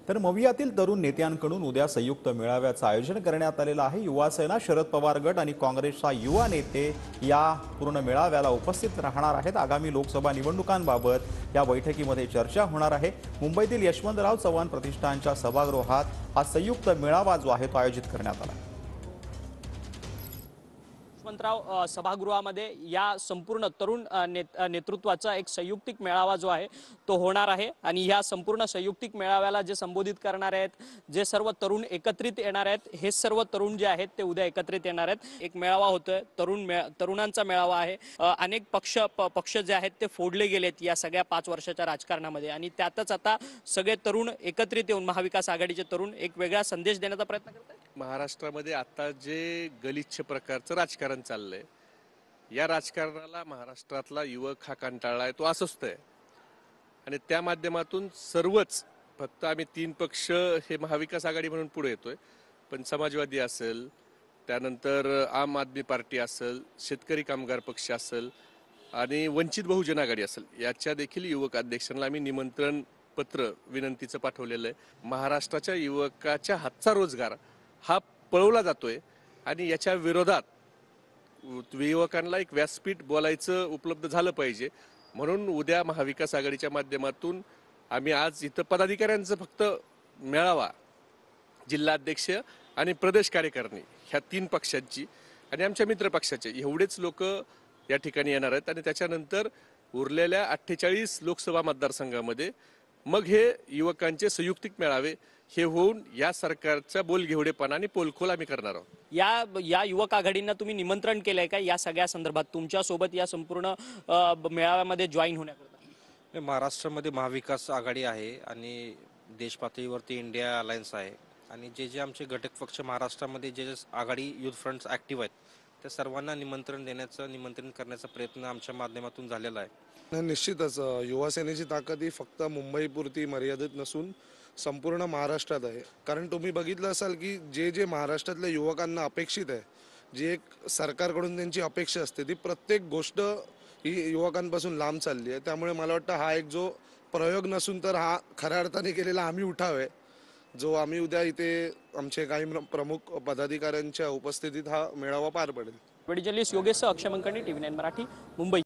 तर मवियातील तरुण नेत्यांकडून उद्या संयुक्त मेळाव्याचं आयोजन करण्यात आलेलं आहे। युवा सेना, शरद पवार गट आणि काँग्रेसचा युवा नेते या पूर्ण मेळाव्याला उपस्थित राहणार आहेत। आगामी लोकसभा निवडणुकांबाबत या बैठकीमध्ये चर्चा होणार आहे। मुंबईतील यशवंतराव चव्हाण प्रतिष्ठानच्या सभागृहात हा संयुक्त मेळावा जो आहे तो आयोजित करण्यात आला। यशवंतराव सभागृहामध्ये या संपूर्ण तरुण नेतृत्वाचा एक संयुक्तिक मेळावा जो आहे तो होणार आहे आणि या संपूर्ण संयुक्तिक मेळाव्याला जे संबोधित करणार आहेत, जे सर्व तरुण एकत्रित येणार आहेत, हे सर्व तरुण जे आहेत ते उद्या एकत्रित येणार आहेत। एक मेळावा होतोय, तरुणांचा मेळावा आहे। अनेक पक्ष जे आहेत ते फोडले गेलेत या सगळ्या 5 वर्षाच्या राजकारणामध्ये आणि त्यातच आता सगळे तरुण एकत्रित येऊन महाविकास आघाडीचे तरुण एक वेगळा संदेश देण्याचा प्रयत्न करत आहेत। महाराष्ट्रामध्ये आता जे गलिच्छ प्रकारचं राजकारण चाललंय, या राजकारणाला महाराष्ट्रातला युवक हा कंटाळलाय, तो अस्वस्थ आहे आणि त्या माध्यमातून सर्वच, फक्त आम्ही 3 पक्ष हे महाविकास आघाडी म्हणून पुढे येतोय, पण समाजवादी असेल, त्यानंतर आम आदमी पार्टी असेल, शेतकरी कामगार पक्ष असेल आणि वंचित बहुजन आघाडी असेल, याच्या देखील युवक अध्यक्षांना आम्ही निमंत्रण पत्र विनंतीचं पाठवलेलं आहे। महाराष्ट्राच्या युवकाच्या हातचा रोजगार हा पळवला जातोय आणि याच्या विरोधात युवकांना एक व्यासपीठ बोलायचं उपलब्ध झालं पाहिजे, म्हणून उद्या महाविकास आघाडीच्या माध्यमातून आम्ही आज इथं पदाधिकाऱ्यांचं फक्त मेळावा, जिल्हाध्यक्ष आणि प्रदेश कार्यकारिणी ह्या 3 पक्षांची आणि आमच्या मित्र पक्षाचे एवढेच लोक या ठिकाणी येणार आहेत आणि त्याच्यानंतर उरलेल्या 48 लोकसभा मतदारसंघामध्ये मग हे युवकांचे संयुक्तिक मेळावे हे होऊन या सरकारच्या बोलघेवडेपणा आणि पोलखोल आम्ही करणार आहोत। या युवक आघाडींना तुम्ही निमंत्रण केलंय का या सगळ्या संदर्भात तुमच्या सोबत या संपूर्ण मेळाव्यामध्ये जॉईन होण्याकरता? महाराष्ट्रामध्ये महाविकास आघाडी आहे आणि देश पातळीवरती इंडिया अलायन्स आहे आणि जे आमचे घटक पक्ष महाराष्ट्रामध्ये जे आघाडी युथ फ्रंट्स ॲक्टिव्ह आहेत त्या सर्वांना निमंत्रण करण्याचा प्रयत्न आमच्या माध्यमातून झालेला आहे। निश्चितच युवा सेनेची ताकद ही फक्त मुंबईपुरती मर्यादित नसून संपूर्ण महाराष्ट्रात आहे। कारण तुम्ही बघितलं असाल की जे महाराष्ट्रातल्या युवकांना अपेक्षित आहे, जी एक सरकारकडून त्यांची अपेक्षा असते, ती प्रत्येक गोष्ट ही युवकांपासून लांब चालली आहे। त्यामुळे मला वाटतं हा एक जो प्रयोग नसून तर हा खऱ्या अर्थाने केलेला आम्ही उठाव आहे, जो आम्ही उद्या इथे आमचे काही प्रमुख पदाधिकाऱ्यांच्या उपस्थितीत हा मेळावा पार पडेल। व्हिडिओ जर्नलिस्ट योगेश अक्षय मंकणी, TV9 मराठी, मुंबई।